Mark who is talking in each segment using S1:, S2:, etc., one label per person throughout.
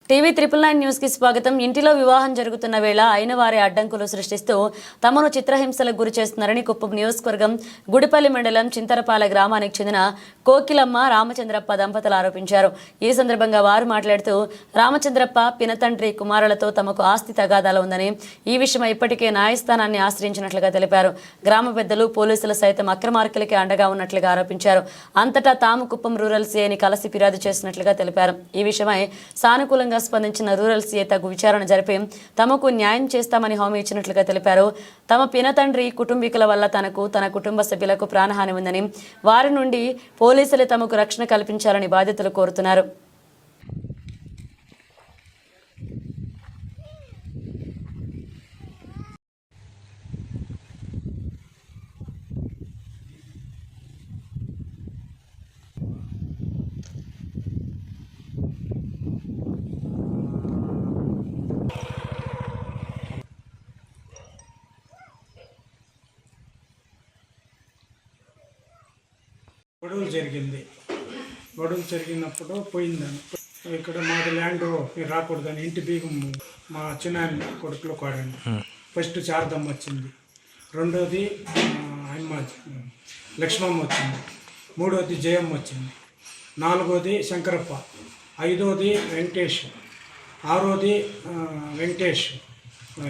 S1: TV 999 news కి స్వాగతం. ఇంటిలో వివాహం జరుగుతున్న వేళ అయిన వారి అడ్డంకులు సృష్టిస్తూ తమను చిత్రహింసలకు గురి చేస్తున్నారని కుప్పం నియోజకవర్గం గుడిపల్లి మండలం చింతరపాల గ్రామానికి చెందిన కోకిలమ్మ రామచంద్రప్ప దంపతులు ఆరోపించారు. ఈ సందర్భంగా వారు మాట్లాడుతూ రామచంద్రప్ప పినతండ్రి కుమారులతో తమకు ఆస్తి తగాదాలు ఉందని, ఈ విషయం ఇప్పటికే న్యాయస్థానాన్ని ఆశ్రయించినట్లుగా తెలిపారు. గ్రామ పెద్దలు పోలీసులు సైతం అక్రమార్కులకి అండగా ఉన్నట్లుగా ఆరోపించారు. అంతటా తాము కుప్పం రూరల్ సీఐని కలిసి ఫిర్యాదు చేసినట్లుగా తెలిపారు. ఈ విషయమై సానుకూలంగా స్పందించిన రూరల్ సీఐ తగు విచారణ జరిపి తమకు న్యాయం చేస్తామని హామీ ఇచ్చినట్లుగా తెలిపారు. తమ పినతండ్రి కుటుంబీకుల వల్ల తనకు, తన కుటుంబ సభ్యులకు ప్రాణహాని ఉందని, వారి నుండి పోలీసులు తమకు రక్షణ కల్పించాలని బాధితులు కోరుతున్నారు.
S2: గొడవలు జరిగినప్పుడు పోయిందని ఇక్కడ మాది ల్యాండ్ మీరు రాకూడదని ఇంటి బీగం మా చిన్న కొడుకులో కోడండి. ఫస్ట్ శారదమ్మ వచ్చింది, రెండోది అమ్మ లక్ష్మమ్మ వచ్చింది, మూడోది జయమ్మ వచ్చింది, నాలుగోది శంకరప్ప, ఐదోది వెంకటేష్, ఆరోది వెంకటేష్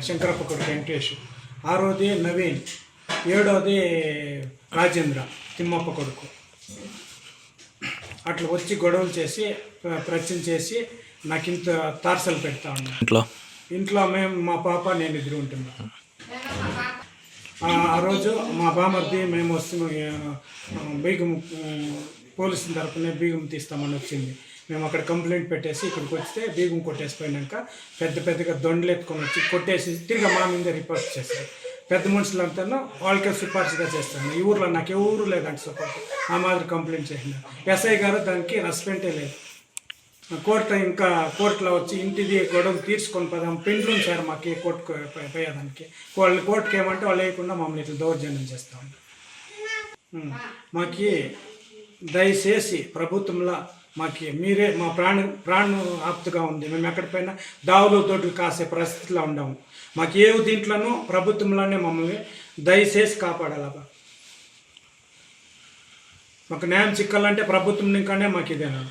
S2: శంకరప్ప కొడుకు వెంకటేష్, ఆరోది నవీన్, ఏడోది రాజేంద్ర తిమ్మప్ప కొడుకు. అట్లా వచ్చి గొడవలు చేసి ప్రశ్న చేసి నాకు ఇంత తార్సలు పెడతా ఉన్నాను. ఇంట్లో మేము మా పాప నేను ఇద్దరు ఉంటున్నాం. ఆ రోజు మా బామర్ది మేము వస్తు బీగం పోలీసుల తరపునే బీగం తీస్తామని వచ్చింది. మేము అక్కడ కంప్లైంట్ పెట్టేసి ఇక్కడికి వస్తే బీగం కొట్టేసిపోయినాక పెద్దగా దొండలు ఎత్తుకొని వచ్చి కొట్టేసి తిరిగి మా మీద రిపోర్ట్ చేస్తారు. పెద్ద మనుషులంతా వాళ్ళకే సిఫార్సుగా చేస్తాను. ఈ ఊర్లో నాకు ఎవరు లేదంటే సపోర్ట్ ఆ మాదిరి కంప్లైంట్ చేసిన ఎస్ఐ గారు దానికి రెస్పెక్టే లేదు. కోర్టులో వచ్చి ఇంటిది గొడవ తీర్చుకొని పదాం పెండ్లు సార్ మాకు కోర్టుకు పోయేదానికి. వాళ్ళని కోర్టుకి ఏమంటే వాళ్ళు వేయకుండా మమ్మల్ని ఇట్లా దౌర్జన్యం చేస్తూ ఉంటారు. మాకు దయచేసి ప్రభుత్వంలో మాకు మీరే మా ప్రాణ ఆప్తుగా ఉంది. మేము ఎక్కడిపోయినా దావులు తోటలు కాసే పరిస్థితిలో ఉండము. మాకు ఏ దీంట్లోనూ ప్రభుత్వంలోనే మమ్మల్ని దయచేసి కాపాడాలి. మాకు న్యాయం చిక్కాలంటే ప్రభుత్వం ఇంకానే మాకు ఇదేనా.